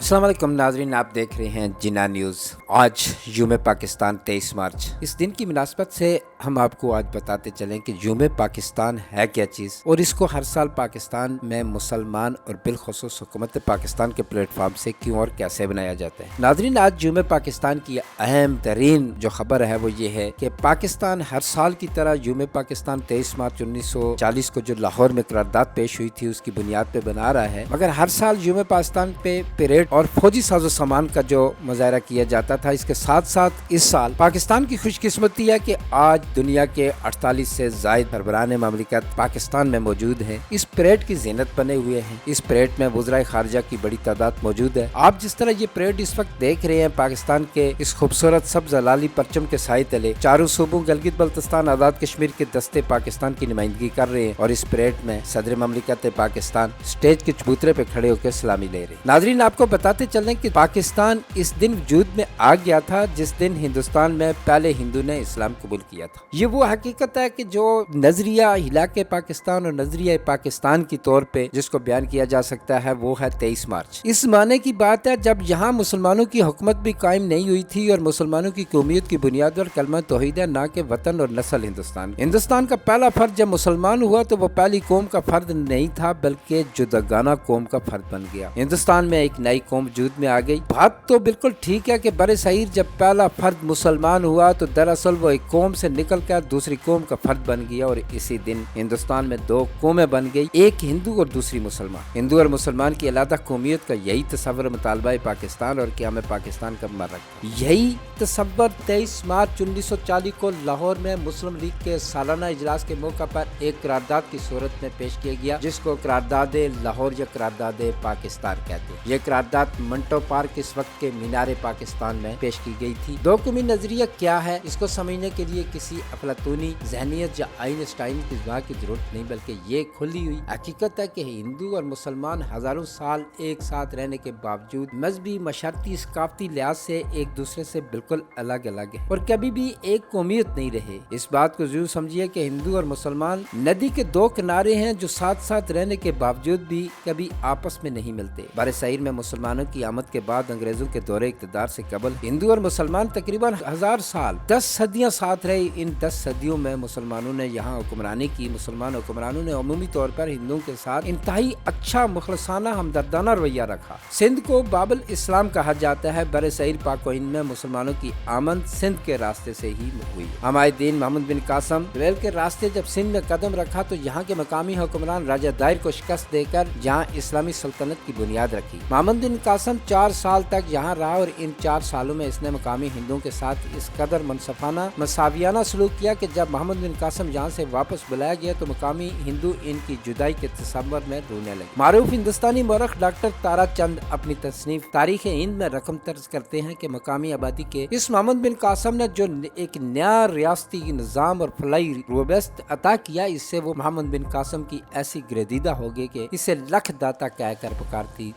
अस्सलाम वालेकुम नाज़रीन, आप देख रहे हैं जिन्ना न्यूज़। आज यूम पाकिस्तान 23 मार्च। इस दिन की मुनासबत से हम आपको आज बताते चलें कि यूम पाकिस्तान है क्या चीज़ और इसको हर साल पाकिस्तान में मुसलमान और बिलखुसूस हुकूमत पाकिस्तान के प्लेटफार्म से क्यों और कैसे बनाया जाता है। नाज़रीन, आज यूम पाकिस्तान की अहम तरीन जो खबर है वो ये है कि पाकिस्तान हर साल की तरह यूम पाकिस्तान 23 मार्च 1940 को जो लाहौर में करारदाद पेश हुई थी उसकी बुनियाद पे बना रहा है, मगर हर साल यूम पाकिस्तान पे परेड और फौजी साजो सामान का जो मुजाहरा किया जाता था। इसके साथ साथ इस साल पाकिस्तान की खुशकिस्मती है कि आज दुनिया के 48 से ज़ायद सरबराहान ममलिकत पाकिस्तान में मौजूद हैं। इस परेड की ज़ीनत बने हुए हैं। इस परेड में वज़राए खारजा की बड़ी तादाद मौजूद है। आप जिस तरह ये परेड इस वक्त देख रहे हैं, पाकिस्तान के इस खूबसूरत सब्ज़ लाली परचम के साए तले चारों सूबों गिलगित बल्तिस्तान, आज़ाद कश्मीर के दस्ते पाकिस्तान की नुमाइंदगी कर रहे हैं और इस परेड में सदर ममलिकत पाकिस्तान स्टेज के चबूतरे पे खड़े होकर सलामी ले रहे हैं। नाज़रीन, आपको बताते चलें कि पाकिस्तान इस दिन वजूद में आ गया था जिस दिन हिंदुस्तान में पहले हिंदू ने इस्लाम कबूल किया था। ये वो हकीकत है कि जो नजरिया हिलाके पाकिस्तान और नजरिया पाकिस्तान की तौर पे जिसको बयान किया जा सकता है वो है 23 मार्च। इस माने की बात है जब यहाँ मुसलमानों की हुकूमत भी कायम नहीं हुई थी और मुसलमानों की कौमियत की बुनियाद और कलमा तौहीद है, ना कि वतन और नस्ल हिंदुस्तान। हिंदुस्तान का पहला फर्द जब मुसलमान हुआ तो वो पहली कौम का फर्द नहीं था बल्कि जुदागाना कौम का फर्द बन गया। हिंदुस्तान में एक नई कौम वजूद में आ गई। बात तो बिल्कुल ठीक है कि बरे सहीर जब पहला फर्द मुसलमान हुआ तो दरअसल वो एक कौम से निकल कर दूसरी कौम का फर्द बन गया और इसी दिन हिंदुस्तान में दो कौमें बन गई, एक हिंदू और दूसरी मुसलमान। हिंदू और मुसलमान की अलग कौमियत का यही तस्वर मुतालबा पाकिस्तान और क़याम पाकिस्तान का मरकज़। यही तस्वर 23 मार्च 1940 को लाहौर में मुस्लिम लीग के सालाना इजलास के मौका पर एक करारदाद की सूरत में पेश किया गया जिसको करारदाद लाहौर या करारदाद पाकिस्तान कहते हैं। ये करारदाद मंटो पार्क इस वक्त के मीनारे पाकिस्तान में पेश की गई थी। दो कौमी नजरिया क्या है इसको समझने के लिए किसी अफलातूनी जहनियत या आइंस्टाइन की जुबान की जरूरत नहीं, बल्कि ये खुली हुई हकीकत है कि हिंदू और मुसलमान हजारों साल एक साथ रहने के बावजूद मजहबी, मशारती, सकाफती लिहाज से एक दूसरे से बिल्कुल अलग अलग है और कभी भी एक कौमियत नहीं रहे। इस बात को जरूर समझिए कि हिंदू और मुसलमान नदी के दो किनारे हैं जो साथ साथ रहने के बावजूद भी कभी आपस में नहीं मिलते। बारे सहीर में मुसलमानों की आमद के बाद अंग्रेजों के दौरे इक़्तिदार से कबल हिंदू और मुसलमान तकरीबन 1000 साल 10 सदियां साथ रहे। इन 10 सदियों में मुसलमानों ने यहाँ हुक्मरानी की। मुसलमान हुक्मरानों ने अमूमी तौर पर हिंदुओं के साथ इंतहाई अच्छा, मुखलसाना, हमदर्दाना रवैया रखा। सिंध को बाबुल इस्लाम कहा जाता है। बरे सहीर पाक व हिंद में मुसलमानों की आमद सिंध के रास्ते से ही हुई। हमारे दीन मोहम्मद बिन कासिम रेल के रास्ते जब सिंध में कदम रखा तो यहाँ के मकामी हुक्मरान राजा दायर को शिकस्त देकर यहाँ इस्लामी सल्तनत की बुनियाद रखी। मोहम्मद बिन कासिम 4 साल तक यहाँ रहा और इन 4 सालों में इसने मकामी हिंदुओं के साथ इस कदर मनसफाना, मसावियाना सलूक किया कि जब मोहम्मद बिन कासिम यहाँ से वापस बुलाया गया तो मकामी हिंदू इनकी जुदाई के तसव्वुर में रोने लगे। मारूफ हिंदुस्तानी मौरख डॉक्टर तारा चंद अपनी तसनीफ तारीख हिंद में रकम दर्ज करते हैं कि मकामी आबादी के इस मोहम्मद बिन कासिम ने जो एक नया रियासती निज़ाम और फलाई रोबस्त अता किया, इससे वो मोहम्मद बिन कासिम की ऐसी ग्रेदीदा हो गई कि इसे लख दाता कहकर पुकारती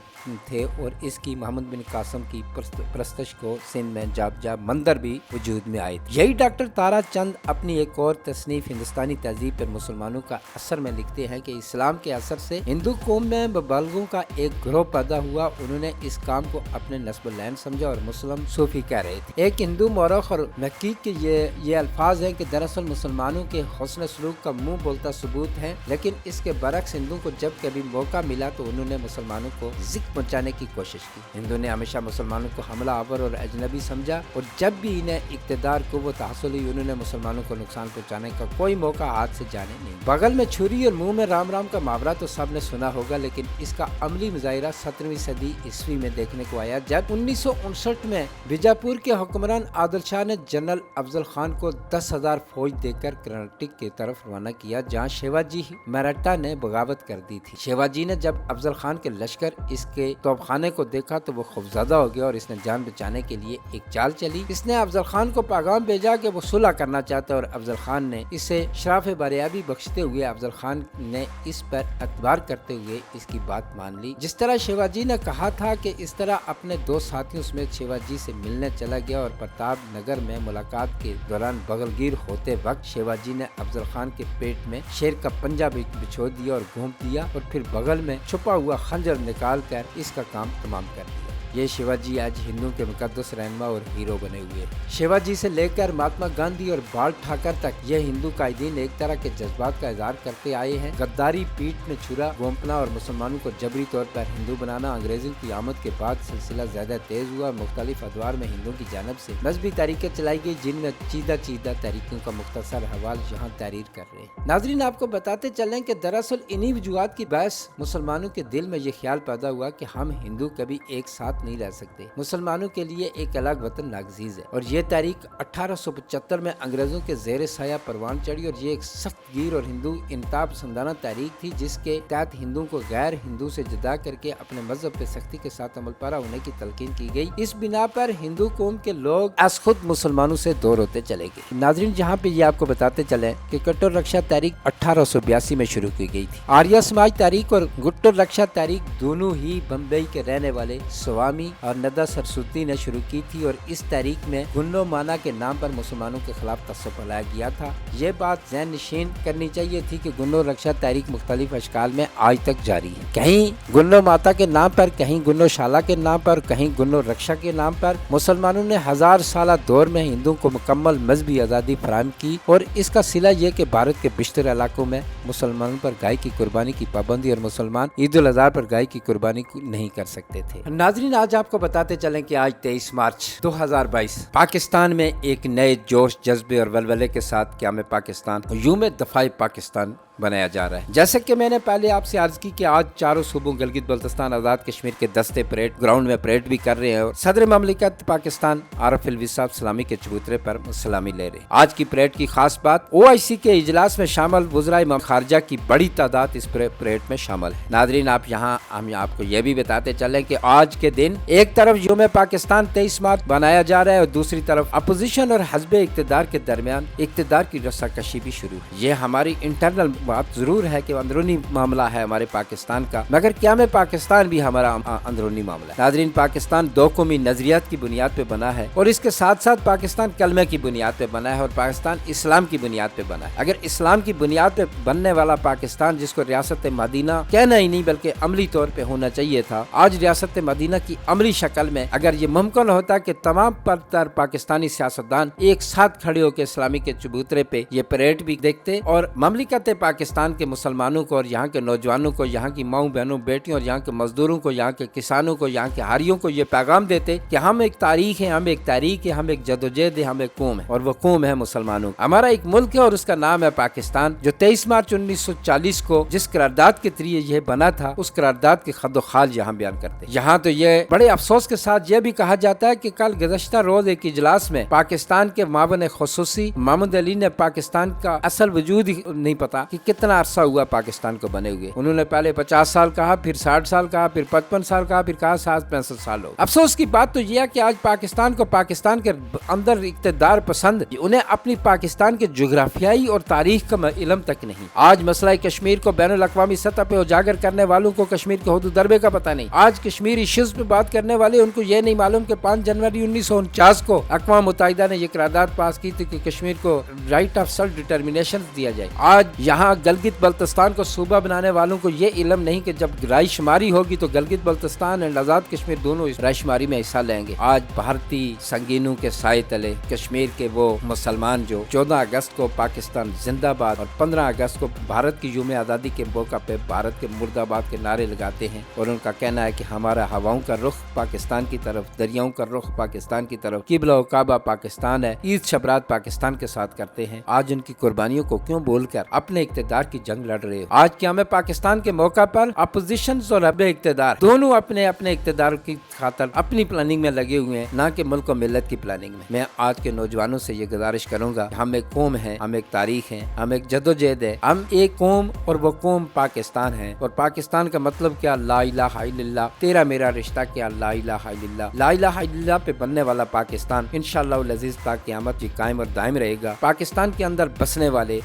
थे और इसकी मोहम्मद बिन कासिम की प्रस्तश को सिंध में जाब जाब मंदिर भी वजूद में आए। यही डॉक्टर तारा चंद अपनी एक और तसनीफ हिंदुस्तानी तहजीब पर मुसलमानों का असर में लिखते हैं कि इस्लाम के असर से हिंदू कौम में बलगों का एक ग्रोह पैदा हुआ। उन्होंने इस काम को अपने नस्बुल-ऐन समझा और मुस्लिम सूफी कह रहे थे। एक हिंदू मौरख और महकीक के ये अल्फाज हैं कि दरअसल मुसलमानों के हुस्न सलूक का मुंह बोलता सबूत है, लेकिन इसके बरक्स हिंदुओं को जब कभी मौका मिला तो उन्होंने मुसलमानों को जिक्र पहुंचाने की कोशिश की। हिंदू ने हमेशा मुसलमानों को हमला आवर और अजनबी समझा और जब भी इन्हें इक़्तिदार कुव्वत हासिल हुई उन्होंने मुसलमानों को नुकसान पहुंचाने का कोई मौका हाथ से जाने नहीं। बगल में छुरी और मुंह में राम राम का मुहावरा तो सबने सुना होगा, लेकिन इसका अमली मुजाहिरा 17वीं सदी ईस्वी में देखने को आया जब 1959 में बीजापुर के हुक्मरान आदिल शाह ने जनरल अफजल खान को 10,000 फौज देकर कर्नाटक की तरफ रवाना किया जहाँ शिवाजी मराठा ने बगावत कर दी थी। शिवाजी ने जब अफजल खान के लश्कर इसके तोपखाने को देखा तो वो खौफजदा हो गया और इसने जान बचाने के लिए एक चाल चली। इसने अफजल खान को पैगाम भेजा कि वो सुलह करना चाहता है और अफजल खान ने इसे शराफ बरियाबी बख्शते हुए अफजल खान ने इस पर एतबार करते हुए इसकी बात मान ली। जिस तरह शिवाजी ने कहा था कि इस तरह अपने 2 साथियों समेत शिवाजी से मिलने चला गया और प्रताप नगर में मुलाकात के दौरान बगलगीर होते वक्त शिवाजी ने अफजल खान के पेट में शेर का पंजा बिछो दिया और घूम दिया और फिर बगल में छुपा हुआ खंजर निकाल कर इसका काम तमाम कर दिया। ये शिवाजी आज हिंदुओं के मुकद्दस रहनुमा और हीरो बने हुए हैं। शिवाजी से लेकर महात्मा गांधी और बाल ठाकर तक ये हिंदू कायदीन एक तरह के जज्बात का इजहार करते आए हैं। गद्दारी, पीठ में छुरा घोंपना और मुसलमानों को जबरी तौर पर हिंदू बनाना अंग्रेजों की आमद के बाद सिलसिला ज्यादा तेज हुआ। मुख्तलिफ अदवार में हिंदुओं की जानब से मजहबी तहरीकें चलाई गई, जिनमें चीदा तहरीकों का मुख्तसर हवाल यहाँ तहरीर कर रहे हैं। नाजरीन, आपको बताते चलें कि दरअसल इन्हीं वजूहात की बहस मुसलमानों के दिल में ये ख्याल पैदा हुआ कि हम हिंदू कभी एक साथ नहीं रह सकते। मुसलमानों के लिए एक अलग वतन नागजीज है और ये तारीख 1875 में अंग्रेजों के जेर साया परवान चढ़ी और ये एक सख्त गिर और हिंदू इंतहा पसंदाना तारीख थी, जिसके तहत हिंदुओं को गैर हिंदू से जुदा करके अपने मजहब पे सख्ती के साथ अमल पैरा होने की तलकीन की गई। इस बिना पर हिंदू कौम के लोग आज खुद मुसलमानों से दूर होते चले गए। नाजरीन, जहाँ पे ये आपको बताते चले कि कट्टर रक्षा तारीख 1882 में शुरू की गई थी। आर्य समाज तारीख और गुट्टर रक्षा तारीख दोनों ही बम्बई के रहने वाले स्वामी और नदा सरस्वती ने शुरू की थी और इस तारीख में गुन्नो माना के नाम पर मुसलमानों के खिलाफ तस्सुब फैलाया गया था। ये बात ज़हन नशीन करनी चाहिए थी कि गुन्नो रक्षा तारीख मुख्तलिफ अशकाल में आज तक जारी है। कहीं गुन्नो माता के नाम पर, कहीं गुन्नो शाला के नाम पर, कहीं गुन्नो रक्षा के नाम पर मुसलमानों ने 1000 साल दौर में हिंदुओं को मुकम्मल मजहबी आज़ादी फराहम की और इसका सिला ये कि भारत के बेशतर इलाकों में मुसलमानों पर गाय की कुर्बानी की पाबंदी और मुसलमान ईद उल अज़हा पर गाय की कुर्बानी नहीं कर सकते थे। नाजरीन, आज आपको बताते चलें कि आज 23 मार्च 2022 पाकिस्तान में एक नए जोश, जज्बे और वलवले के साथ क़याम पाकिस्तान, यूम दफ़ाए पाकिस्तान बनाया जा रहा है। जैसे कि मैंने पहले आपसे अर्ज की कि आज चारों सूबों गलगित बल्तिस्तान, आज़ाद कश्मीर के दस्ते परेड ग्राउंड में परेड भी कर रहे हैं और सदर ममलिकत पाकिस्तान आरिफ अलवी साहब सलामी के चबूतरे पर सलामी ले रहे हैं। आज की परेड की खास बात, OIC के इजलास में शामिल वज़राए खारजा की बड़ी तादाद इस परेड में शामिल है। नाजरीन, हम आपको ये भी बताते चले कि आज के दिन एक तरफ यूम पाकिस्तान 23 मार्च बनाया जा रहा है और दूसरी तरफ अपोजिशन और हज़्ब इक़्तिदार के दरमियान इक़्तिदार की रस्साकशी भी शुरू है। ये हमारी इंटरनल बात जरूर है कि अंदरूनी मामला है हमारे पाकिस्तान का, मगर क्या में पाकिस्तान भी हमारा अंदरूनी मामला है। नाजरीन, पाकिस्तान दो कौमी नजरियात की बुनियाद पे बना है और इसके साथ साथ पाकिस्तान कलमे की बुनियाद पे बना है और पाकिस्तान इस्लाम की बुनियाद पे बना है। अगर इस्लाम की बुनियाद पे बनने वाला पाकिस्तान, जिसको रियासत मदीना कहना ही नहीं बल्कि अमली तौर पे होना चाहिए था, आज रियासत मदीना की अमली शक्ल में अगर ये मुमकिन होता कि तमाम पर पाकिस्तानी सियासतदान एक साथ खड़े होकर इस्लामी के चबूतरे पे ये परेड भी देखते और ममलिकत पाकिस्तान के मुसलमानों को और यहाँ के नौजवानों को, यहाँ की माओ बहनों बेटियों और यहाँ के मजदूरों को, यहाँ के किसानों को, यहाँ के हारियों को ये पैगाम देते कि हम एक तारीख है, हम एक तारीख है, हम एक जदोजहद है, हम एक कौम है और वो कौम है मुसलमानों। हमारा एक मुल्क है और उसका नाम है पाकिस्तान, जो 23 मार्च 1940 को जिस करारदाद के जरिए ये बना था, उस करारदाद के खदो खाल यहाँ बयान करते। यहाँ तो ये बड़े अफसोस के साथ ये भी कहा जाता है कि कल गुज़श्ता रोज एक इजलास में पाकिस्तान के मावन खुसूसी मोहम्मद अली ने पाकिस्तान का असल वजूद ही नहीं पता कि कितना अरसा हुआ पाकिस्तान को बने हुए। उन्होंने पहले 50 साल कहा, फिर 60 साल कहा, फिर 55 साल कहा, फिर कहा 65 साल हो। अफसोस की बात तो यह है कि आज पाकिस्तान को पाकिस्तान के अंदर इक़्तिदार पसंद, उन्हें अपनी पाकिस्तान के जोग्राफियाई और तारीख का इल्म तक नहीं। आज मसला कश्मीर को बैनुल अक़वामी सतह पे उजागर करने वालों को कश्मीर के हुदूद दरबे का पता नहीं। आज कश्मीर इश्यूज पे बात करने वाले उनको ये नहीं मालूम कि 5 जनवरी 1949 को अक़वाम मुत्तहिदा ने ये करारदाद पास की थी कि कश्मीर को राइट ऑफ सेल्फ डिटर्मिनेशन दिया जाए। आज यहाँ गलगित बल्तिस्तान को सूबा बनाने वालों को ये इल्म नहीं कि जब रायशुमारी होगी तो गलगित बल्तिस्तान और आजाद कश्मीर दोनों इस रायशुमारी में हिस्सा लेंगे। आज भारतीय संगीनों के साए तले कश्मीर के वो मुसलमान जो 14 अगस्त को पाकिस्तान जिंदाबाद और 15 अगस्त को भारत की यूम आज़ादी के मौका पे भारत के मुर्दाबाद के नारे लगाते हैं और उनका कहना है कि हमारा हवाओं का रुख पाकिस्तान की तरफ, दरियाओं का रुख पाकिस्तान की तरफ, किबला काबा पाकिस्तान है, ईद शबरात पाकिस्तान के साथ करते हैं। आज उनकी कुर्बानियों को क्यों बोलकर अपने इक़्तिदार की जंग लड़ रहे हो? आज क्या में पाकिस्तान के मौका पर अपोजिशन और अबे इक़्तिदार दोनों अपने अपने इक़्तिदार की खातर अपनी प्लानिंग में लगे हुए हैं, ना कि मुल्क और मिल्लत की प्लानिंग में। मैं आज के नौजवानों से ये गुजारिश करूंगा, हम एक कौम है, हम एक तारीख है, हम एक जदोजहद है, हम एक कौम और वो कौम पाकिस्तान है। और पाकिस्तान का मतलब क्या? ला इलाहा इल्लल्लाह, तेरा मेरा रिश्ता क्या? ला इलाहा इल्लल्लाह। ला इलाहा इल्लल्लाह पे बनने वाला पाकिस्तान इंशाअल्लाह उल अज़ीज़ ता क़यामत की कायम और दायम रहेगा। पाकिस्तान के अंदर बसने वाले,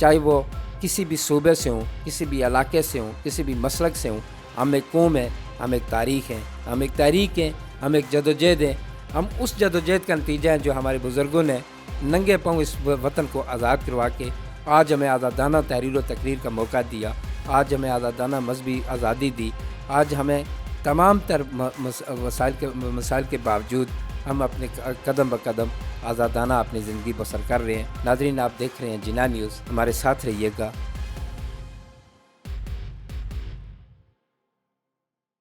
चाहे वो किसी भी सूबे से हों, किसी भी इलाके से हों, किसी भी मसलक से हों, हम एक कौम है, हम एक तारीख है, हम एक तारीख है, हम एक जदोजहद है। हम उस जदोजहद का नतीजा है जो हमारे बुजुर्गों ने नंगे पाँव इस वतन को आज़ाद करवा के आज हमें आज़ादाना तहरीर व तकरीर का मौका दिया, आज हमें आज़ादाना मजहबी आज़ादी दी, आज हमें تمام تر مسائل کے باوجود ہم اپنے قدم بقدم آزادانہ اپنی زندگی بسر کر رہے ہیں۔ ناظرین، آپ دیکھ رہے ہیں جناح نیوز، ہمارے ساتھ رہیے گا۔